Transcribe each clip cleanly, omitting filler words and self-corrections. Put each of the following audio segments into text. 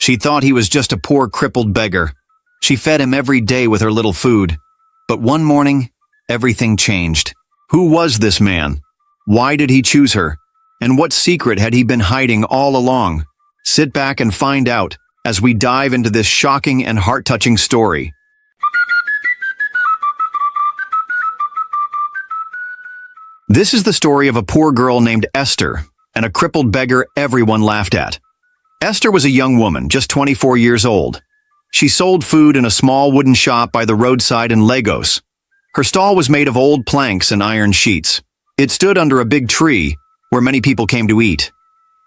She thought he was just a poor crippled beggar. She fed him every day with her little food. But one morning, everything changed. Who was this man? Why did he choose her? And what secret had he been hiding all along? Sit back and find out as we dive into this shocking and heart-touching story. This is the story of a poor girl named Esther and a crippled beggar everyone laughed at. Esther was a young woman, just 24 years old. She sold food in a small wooden shop by the roadside in Lagos. Her stall was made of old planks and iron sheets. It stood under a big tree where many people came to eat.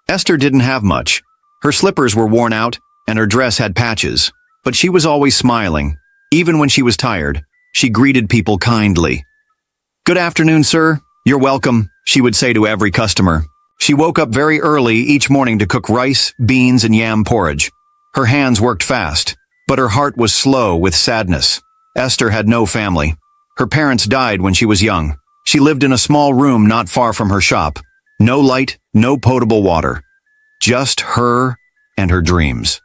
Esther didn't have much. Her slippers were worn out and her dress had patches, but she was always smiling. Even when she was tired, she greeted people kindly. "Good afternoon, sir. You're welcome," she would say to every customer. She woke up very early each morning to cook rice, beans, and yam porridge. Her hands worked fast, but her heart was slow with sadness. Esther had no family. Her parents died when she was young. She lived in a small room not far from her shop. No light, no potable water. Just her and her dreams.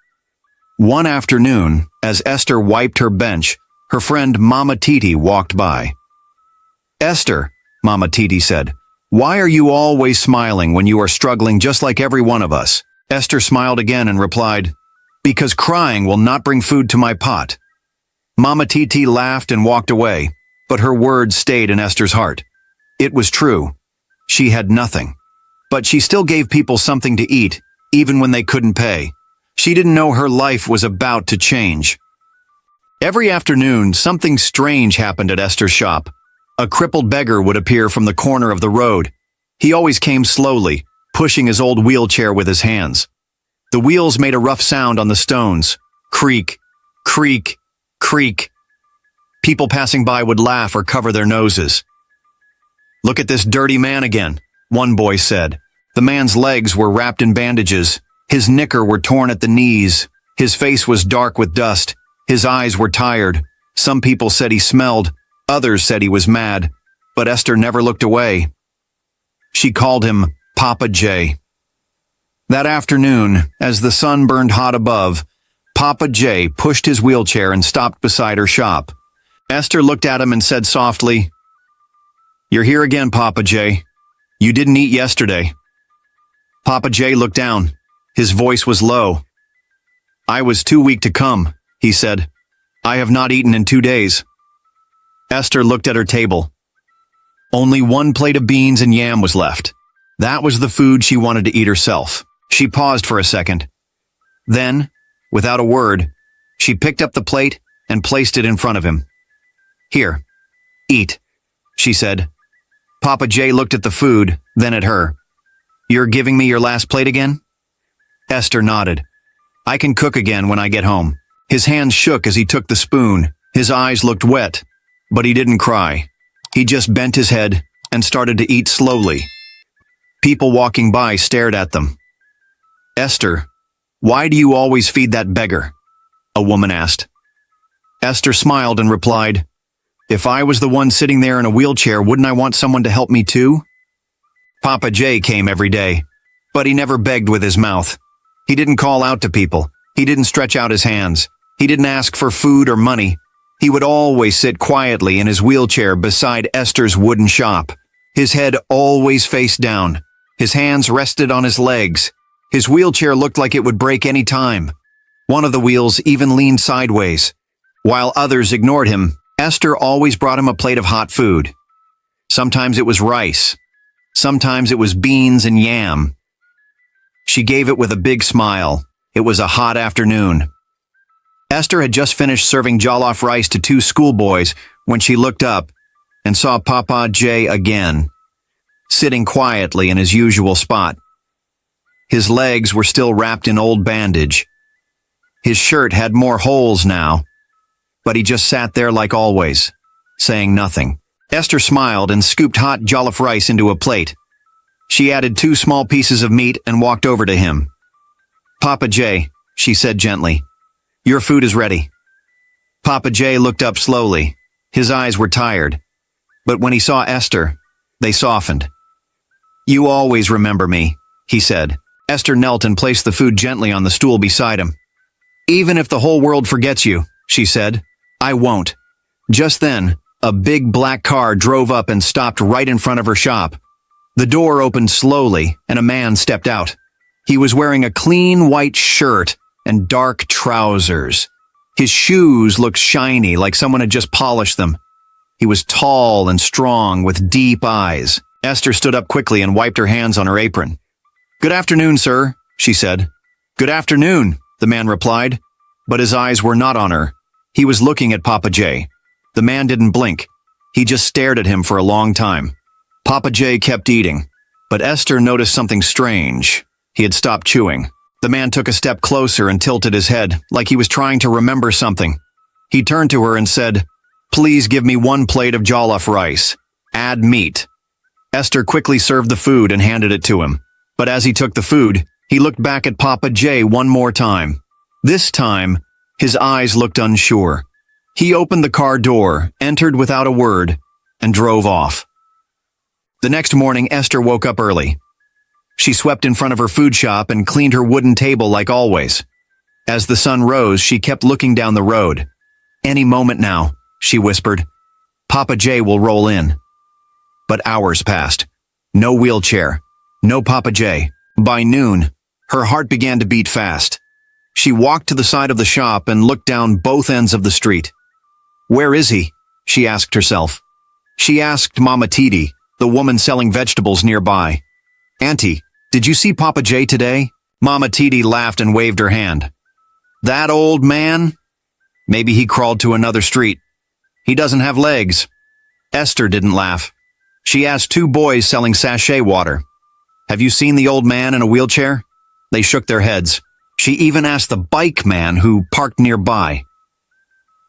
One afternoon, as Esther wiped her bench, her friend Mama Titi walked by. "Esther," Mama Titi said, "why are you always smiling when you are struggling just like every one of us?" Esther smiled again and replied, "Because crying will not bring food to my pot." Mama Titi laughed and walked away, but her words stayed in Esther's heart. It was true. She had nothing. But she still gave people something to eat, even when they couldn't pay. She didn't know her life was about to change. Every afternoon, something strange happened at Esther's shop. A crippled beggar would appear from the corner of the road. He always came slowly, pushing his old wheelchair with his hands. The wheels made a rough sound on the stones. Creak, creak, creak. People passing by would laugh or cover their noses. "Look at this dirty man again," one boy said. The man's legs were wrapped in bandages. His knicker were torn at the knees. His face was dark with dust. His eyes were tired. Some people said he smelled. Others said he was mad. But Esther never looked away. She called him Papa J. That afternoon, as the sun burned hot above, Papa J pushed his wheelchair and stopped beside her shop. Esther looked at him and said softly, "You're here again, Papa J. You didn't eat yesterday." Papa J looked down. His voice was low. "I was too weak to come," he said. "I have not eaten in 2 days." Esther looked at her table. Only one plate of beans and yam was left. That was the food she wanted to eat herself. She paused for a second. Then, without a word, she picked up the plate and placed it in front of him. "Here, eat," she said. Papa J looked at the food, then at her. "You're giving me your last plate again?" Esther nodded. "I can cook again when I get home." His hands shook as he took the spoon. His eyes looked wet, but he didn't cry. He just bent his head and started to eat slowly. People walking by stared at them. "Esther, why do you always feed that beggar?" a woman asked. Esther smiled and replied, "If I was the one sitting there in a wheelchair, wouldn't I want someone to help me too?" Papa J came every day, but he never begged with his mouth. He didn't call out to people. He didn't stretch out his hands. He didn't ask for food or money. He would always sit quietly in his wheelchair beside Esther's wooden shop. His head always faced down. His hands rested on his legs. His wheelchair looked like it would break any time. One of the wheels even leaned sideways. While others ignored him, Esther always brought him a plate of hot food. Sometimes it was rice. Sometimes it was beans and yam. She gave it with a big smile. It was a hot afternoon. Esther had just finished serving jollof rice to 2 schoolboys when she looked up and saw Papa J again, sitting quietly in his usual spot. His legs were still wrapped in old bandage. His shirt had more holes now, but he just sat there like always, saying nothing. Esther smiled and scooped hot jollof rice into a plate. She added 2 small pieces of meat and walked over to him. "Papa J," she said gently, "your food is ready." Papa J looked up slowly. His eyes were tired, but when he saw Esther, they softened. "You always remember me," he said. Esther knelt and placed the food gently on the stool beside him. Even if the whole world forgets you, she said, I won't. Just then, a big black car drove up and stopped right in front of her shop. The door opened slowly, and a man stepped out. He was wearing a clean white shirt and dark trousers. His shoes looked shiny, like someone had just polished them. He was tall and strong, with deep eyes. Esther stood up quickly and wiped her hands on her apron. Good afternoon, sir, she said. Good afternoon, the man replied, but his eyes were not on her. He was looking at Papa J. The man didn't blink. He just stared at him for a long time. Papa J kept eating, but Esther noticed something strange. He had stopped chewing. The man took a step closer and tilted his head, like he was trying to remember something. He turned to her and said, Please give me 1 plate of jollof rice. Add meat. Esther quickly served the food and handed it to him. But as he took the food, he looked back at Papa J one more time. This time, his eyes looked unsure. He opened the car door, entered without a word, and drove off. The next morning, Esther woke up early. She swept in front of her food shop and cleaned her wooden table like always. As the sun rose, she kept looking down the road. Any moment now, she whispered. Papa J will roll in. But hours passed. No wheelchair. No Papa J. By noon, her heart began to beat fast. She walked to the side of the shop and looked down both ends of the street. Where is he? She asked herself. She asked Mama Titi, the woman selling vegetables nearby. Auntie, did you see Papa J today? Mama Titi laughed and waved her hand. That old man? Maybe he crawled to another street. He doesn't have legs. Esther didn't laugh. She asked 2 boys selling sachet water. Have you seen the old man in a wheelchair? They shook their heads. She even asked the bike man who parked nearby.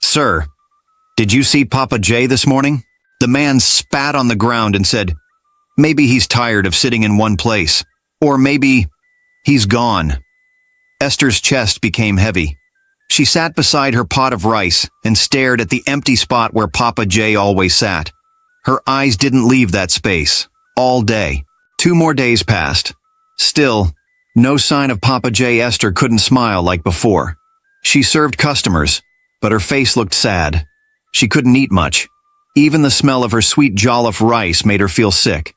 Sir, did you see Papa J this morning? The man spat on the ground and said, Maybe he's tired of sitting in one place. Or maybe he's gone. Esther's chest became heavy. She sat beside her pot of rice and stared at the empty spot where Papa J always sat. Her eyes didn't leave that space, all day. 2 more days passed. Still, no sign of Papa J. Esther couldn't smile like before. She served customers, but her face looked sad. She couldn't eat much. Even the smell of her sweet jollof rice made her feel sick.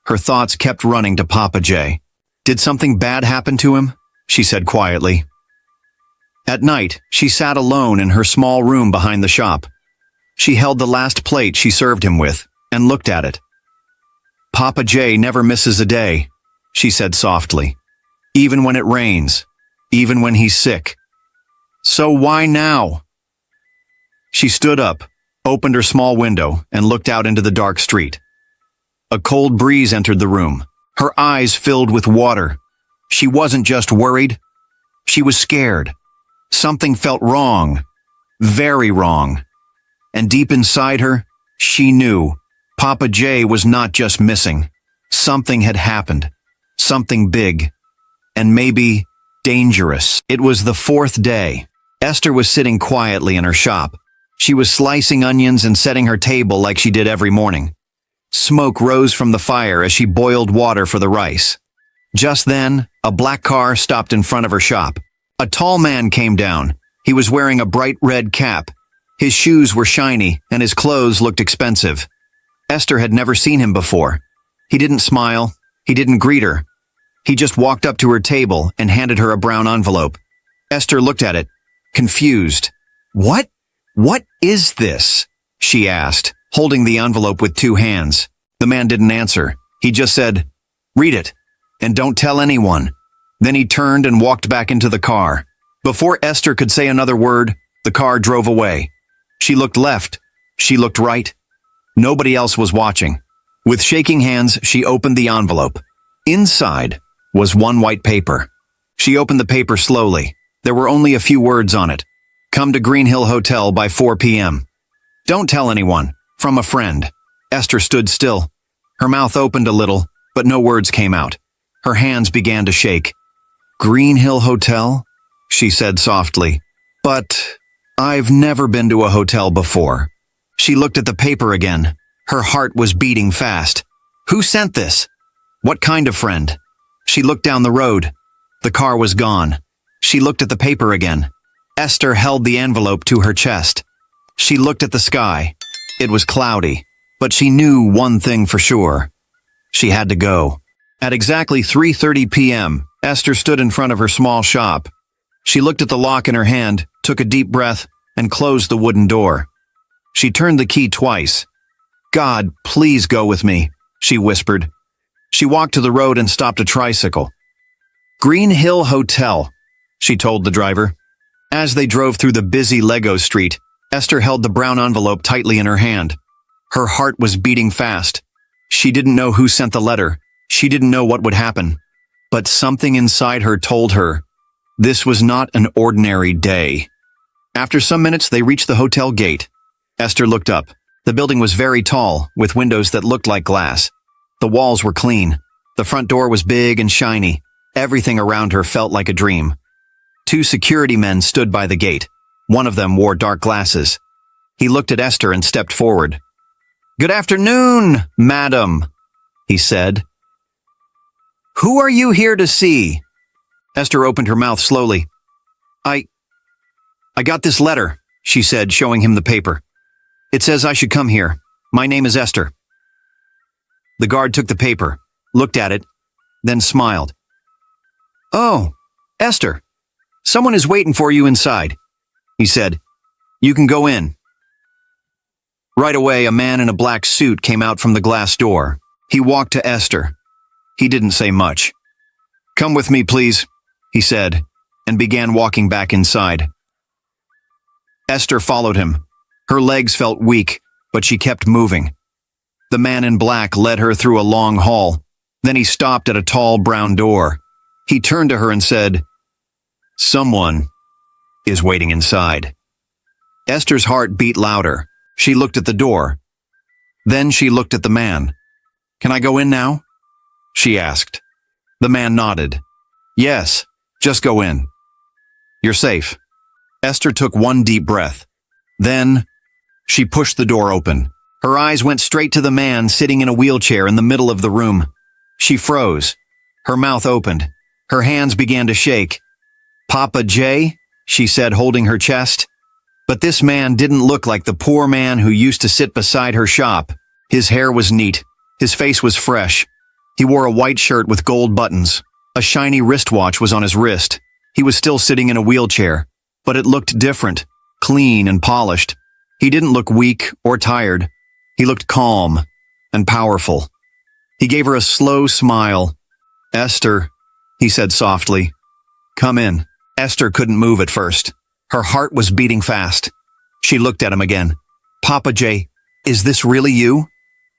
Her thoughts kept running to Papa J. Did something bad happen to him? She said quietly. At night, she sat alone in her small room behind the shop. She held the last plate she served him with and looked at it. Papa J never misses a day, she said softly. Even when it rains, even when he's sick. So why now? She stood up, opened her small window, and looked out into the dark street. A cold breeze entered the room. Her eyes filled with water. She wasn't just worried. She was scared. Something felt wrong. Very wrong. And deep inside her, she knew Papa J was not just missing. Something had happened. Something big. And maybe dangerous. It was the 4th day. Esther was sitting quietly in her shop. She was slicing onions and setting her table like she did every morning. Smoke rose from the fire as she boiled water for the rice. Just then, a black car stopped in front of her shop. A tall man came down. He was wearing a bright red cap. His shoes were shiny, and his clothes looked expensive. Esther had never seen him before. He didn't smile. He didn't greet her. He just walked up to her table and handed her a brown envelope. Esther looked at it, confused. What is this? She asked, holding the envelope with 2 hands. The man didn't answer. He just said, Read it, and don't tell anyone. Then he turned and walked back into the car. Before Esther could say another word, the car drove away. She looked left. She looked right. Nobody else was watching. With shaking hands, she opened the envelope. Inside was 1 white paper. She opened the paper slowly. There were only a few words on it. Come to Green Hill Hotel by 4 p.m. Don't tell anyone. From a friend. Esther stood still. Her mouth opened a little, but no words came out. Her hands began to shake. Green Hill Hotel? She said softly. But I've never been to a hotel before. She looked at the paper again. Her heart was beating fast. Who sent this? What kind of friend? She looked down the road. The car was gone. She looked at the paper again. Esther held the envelope to her chest. She looked at the sky. It was cloudy, but she knew one thing for sure. She had to go. At exactly 3:30 p.m., Esther stood in front of her small shop. She looked at the lock in her hand, took a deep breath, and closed the wooden door. She turned the key twice. "God, please go with me," she whispered. She walked to the road and stopped a tricycle. "Green Hill Hotel," she told the driver. As they drove through the busy Lego street, Esther held the brown envelope tightly in her hand. Her heart was beating fast. She didn't know who sent the letter. She didn't know what would happen. But something inside her told her this was not an ordinary day. After some minutes, they reached the hotel gate. Esther looked up. The building was very tall, with windows that looked like glass. The walls were clean. The front door was big and shiny. Everything around her felt like a dream. 2 security men stood by the gate. One of them wore dark glasses. He looked at Esther and stepped forward. "Good afternoon, madam," he said. "Who are you here to see?" Esther opened her mouth slowly. I got this letter," she said, showing him the paper. "It says I should come here. My name is Esther." The guard took the paper, looked at it, then smiled. "Oh, Esther, someone is waiting for you inside," he said. "You can go in." Right away, a man in a black suit came out from the glass door. He walked to Esther. He didn't say much. "Come with me, please," he said, and began walking back inside. Esther followed him. Her legs felt weak, but she kept moving. The man in black led her through a long hall. Then he stopped at a tall brown door. He turned to her and said, "Someone is waiting inside." Esther's heart beat louder. She looked at the door. Then she looked at the man. "Can I go in now?" she asked. The man nodded. "Yes, just go in. You're safe." Esther took one deep breath. Then she pushed the door open. Her eyes went straight to the man sitting in a wheelchair in the middle of the room. She froze. Her mouth opened. Her hands began to shake. "Papa J," she said, holding her chest. But this man didn't look like the poor man who used to sit beside her shop. His hair was neat. His face was fresh. He wore a white shirt with gold buttons. A shiny wristwatch was on his wrist. He was still sitting in a wheelchair, but it looked different, clean and polished. He didn't look weak or tired. He looked calm and powerful. He gave her a slow smile. "Esther," he said softly, "come in." Esther couldn't move at first. Her heart was beating fast. She looked at him again. "Papa J, is this really you?"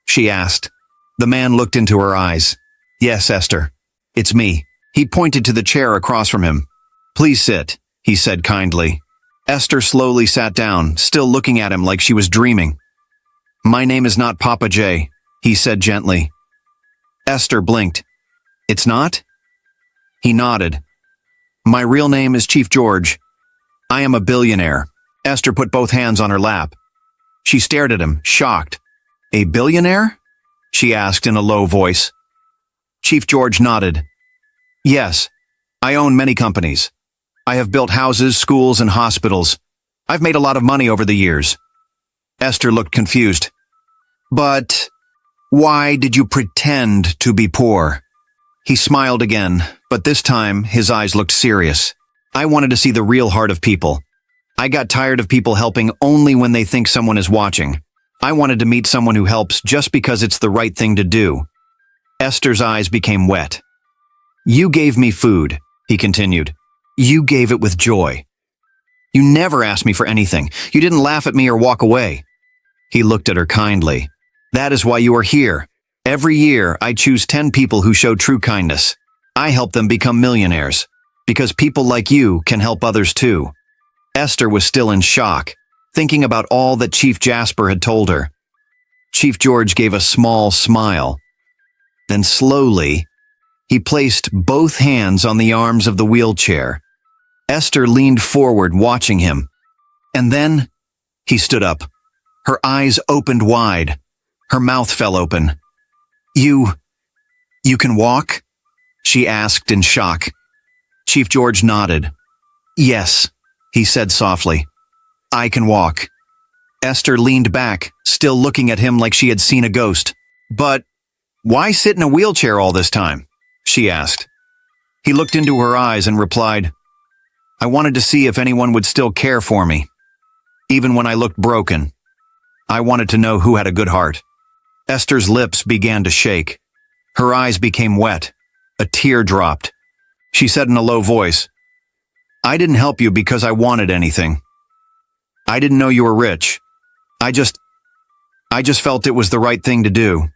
she asked. The man looked into her eyes. "Yes, Esther, it's me." He pointed to the chair across from him. "Please sit," he said kindly. Esther slowly sat down, still looking at him like she was dreaming. "My name is not Papa J," he said gently. Esther blinked. "It's not?" He nodded. "My real name is Chief George. I am a billionaire." Esther put both hands on her lap. She stared at him, shocked. "A billionaire?" she asked in a low voice. Chief George nodded. "Yes, I own many companies. I have built houses, schools, and hospitals. I've made a lot of money over the years." Esther looked confused. "But why did you pretend to be poor?" He smiled again, but this time his eyes looked serious. "I wanted to see the real heart of people. I got tired of people helping only when they think someone is watching. I wanted to meet someone who helps just because it's the right thing to do." Esther's eyes became wet. "You gave me food," he continued. "You gave it with joy. You never asked me for anything. You didn't laugh at me or walk away." He looked at her kindly. "That is why you are here. Every year, I choose 10 people who show true kindness. I help them become millionaires, because people like you can help others too." Esther was still in shock, thinking about all that Chief Jasper had told her. Chief George gave a small smile. Then slowly, he placed both hands on the arms of the wheelchair. Esther leaned forward, watching him. And then, he stood up. Her eyes opened wide. Her mouth fell open. You can walk?" she asked in shock. Chief George nodded. "Yes, he said softly. I can walk. Esther leaned back, still looking at him like she had seen a ghost. But why sit in a wheelchair all this time? She asked. He looked into her eyes and replied, I wanted to see if anyone would still care for me. Even when I looked broken, I wanted to know who had a good heart. Esther's lips began to shake. Her eyes became wet. A tear dropped. She said in a low voice, I didn't help you because I wanted anything. I didn't know you were rich. I just felt it was the right thing to do.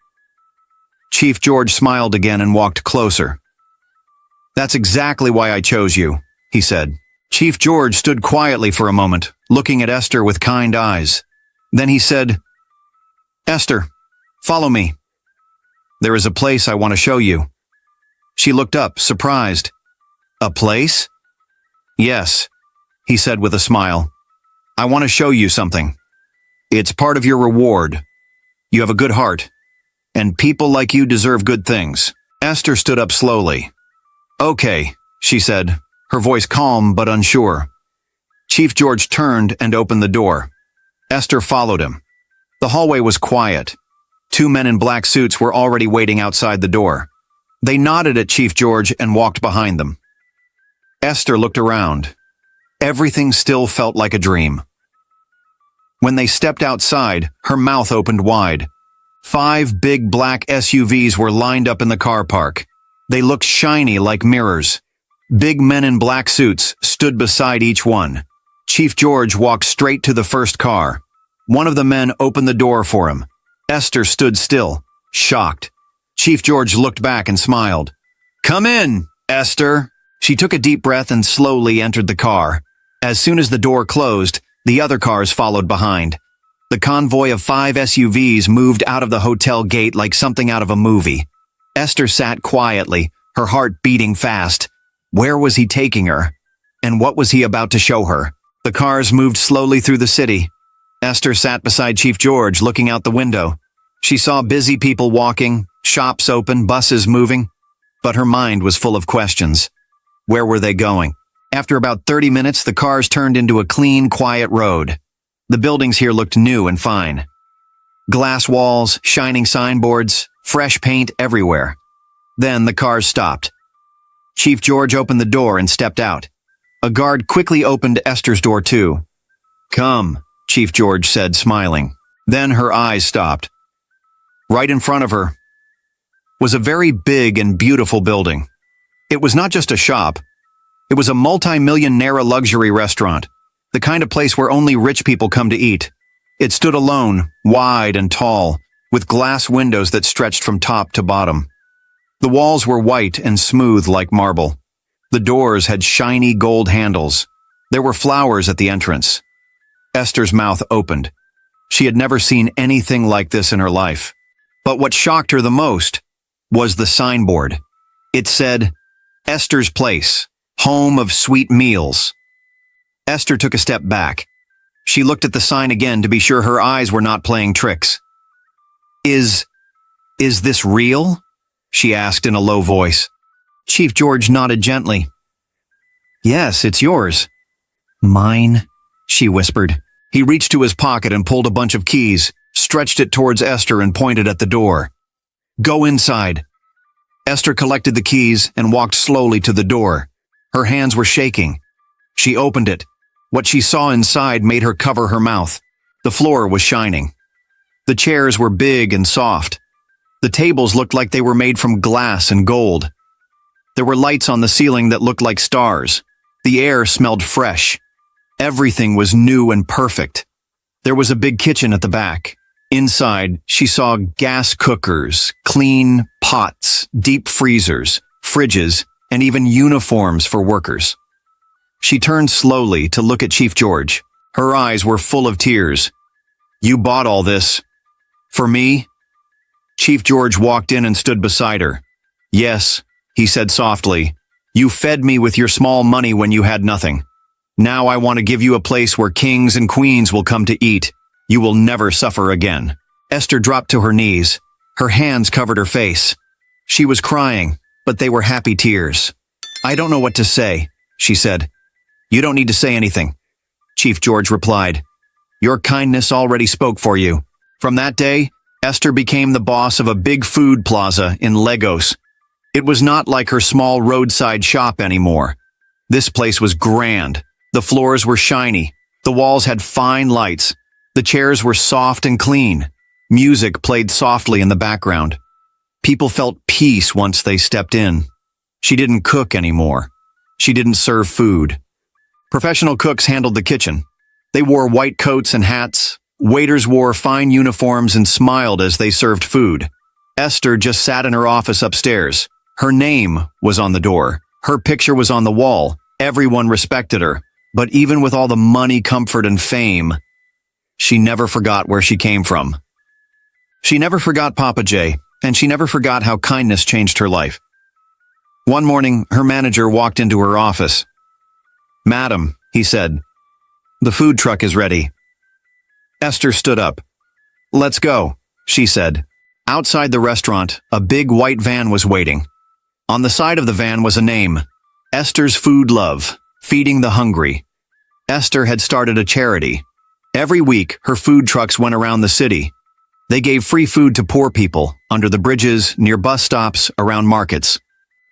Chief George smiled again and walked closer. That's exactly why I chose you, he said. Chief George stood quietly for a moment, looking at Esther with kind eyes. Then he said, Esther, follow me. There is a place I want to show you. She looked up, surprised. A place? Yes, he said with a smile. I want to show you something. It's part of your reward. You have a good heart, and people like you deserve good things. Esther stood up slowly. Okay, she said, her voice calm but unsure. Chief George turned and opened the door. Esther followed him. The hallway was quiet. 2 men in black suits were already waiting outside the door. They nodded at Chief George and walked behind them. Esther looked around. Everything still felt like a dream. When they stepped outside, her mouth opened wide. 5 big black SUVs were lined up in the car park. They looked shiny like mirrors. Big men in black suits stood beside each one. Chief George walked straight to the first car. One of the men opened the door for him. Esther stood still, shocked. Chief George looked back and smiled. Come in, Esther. She took a deep breath and slowly entered the car. As soon as the door closed, the other cars followed behind. The convoy of 5 SUVs moved out of the hotel gate like something out of a movie. Esther sat quietly, her heart beating fast. Where was he taking her? And what was he about to show her? The cars moved slowly through the city. Esther sat beside Chief George, looking out the window. She saw busy people walking, shops open, buses moving. But her mind was full of questions. Where were they going? After about 30 minutes, the cars turned into a clean, quiet road. The buildings here looked new and fine. Glass walls, shining signboards, fresh paint everywhere. Then the cars stopped. Chief George opened the door and stepped out. A guard quickly opened Esther's door too. Come, Chief George said, smiling. Then her eyes stopped. Right in front of her was a very big and beautiful building. It was not just a shop. It was a multi-millionaire luxury restaurant, the kind of place where only rich people come to eat. It stood alone, wide and tall, with glass windows that stretched from top to bottom. The walls were white and smooth like marble. The doors had shiny gold handles. There were flowers at the entrance. Esther's mouth opened. She had never seen anything like this in her life. But what shocked her the most was the signboard. It said, Esther's Place, home of sweet meals. Esther took a step back. She looked at the sign again to be sure her eyes were not playing tricks. Is this real? She asked in a low voice. Chief George nodded gently. Yes, it's yours. Mine, she whispered. He reached to his pocket and pulled a bunch of keys, stretched it towards Esther and pointed at the door. Go inside. Esther collected the keys and walked slowly to the door. Her hands were shaking. She opened it. What she saw inside made her cover her mouth. The floor was shining. The chairs were big and soft. The tables looked like they were made from glass and gold. There were lights on the ceiling that looked like stars. The air smelled fresh. Everything was new and perfect. There was a big kitchen at the back. Inside, she saw gas cookers, clean pots, deep freezers, fridges, and even uniforms for workers. She turned slowly to look at Chief George. Her eyes were full of tears. You bought all this. For me? Chief George walked in and stood beside her. Yes, he said softly. You fed me with your small money when you had nothing. Now I want to give you a place where kings and queens will come to eat. You will never suffer again. Esther dropped to her knees. Her hands covered her face. She was crying, but they were happy tears. I don't know what to say, she said. You don't need to say anything. Chief George replied. Your kindness already spoke for you. From that day, Esther became the boss of a big food plaza in Lagos. It was not like her small roadside shop anymore. This place was grand. The floors were shiny. The walls had fine lights. The chairs were soft and clean. Music played softly in the background. People felt peace once they stepped in. She didn't cook anymore. She didn't serve food. Professional cooks handled the kitchen. They wore white coats and hats. Waiters wore fine uniforms and smiled as they served food. Esther just sat in her office upstairs. Her name was on the door. Her picture was on the wall. Everyone respected her. But even with all the money, comfort, and fame, she never forgot where she came from. She never forgot Papa J, and she never forgot how kindness changed her life. One morning, her manager walked into her office. Madam, he said, the food truck is ready. Esther stood up. Let's go, she said. Outside the restaurant, a big white van was waiting. On the side of the van was a name, Esther's Food Love, feeding the hungry. Esther had started a charity. Every week, her food trucks went around the city. They gave free food to poor people, under the bridges, near bus stops, around markets.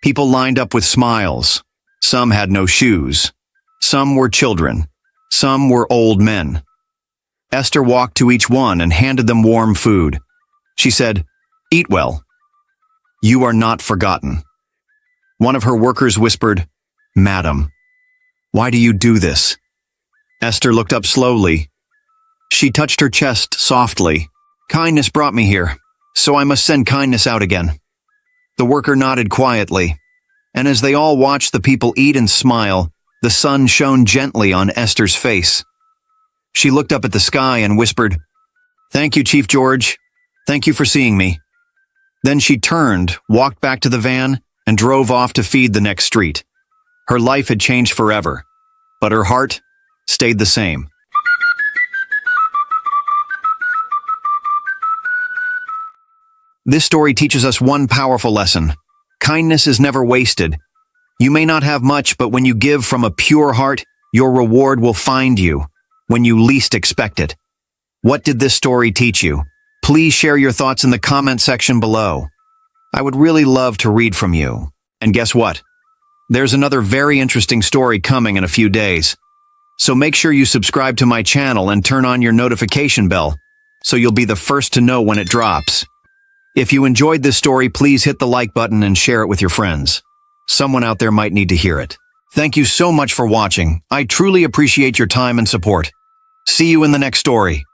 People lined up with smiles. Some had no shoes. Some were children. Some were old men. Esther walked to each one and handed them warm food. She said, "Eat well. You are not forgotten." One of her workers whispered, "Madam, why do you do this?" Esther looked up slowly. She touched her chest softly. "Kindness brought me here, so I must send kindness out again." The worker nodded quietly, and as they all watched the people eat and smile, the sun shone gently on Esther's face. She looked up at the sky and whispered, "Thank you, Chief George. Thank you for seeing me." Then she turned, walked back to the van, and drove off to feed the next street. Her life had changed forever, but her heart stayed the same. This story teaches us one powerful lesson. Kindness is never wasted. You may not have much, but when you give from a pure heart, your reward will find you when you least expect it. What did this story teach you? Please share your thoughts in the comment section below. I would really love to read from you. And guess what? There's another very interesting story coming in a few days. So make sure you subscribe to my channel and turn on your notification bell so you'll be the first to know when it drops. If you enjoyed this story, please hit the like button and share it with your friends. Someone out there might need to hear it. Thank you so much for watching. I truly appreciate your time and support. See you in the next story.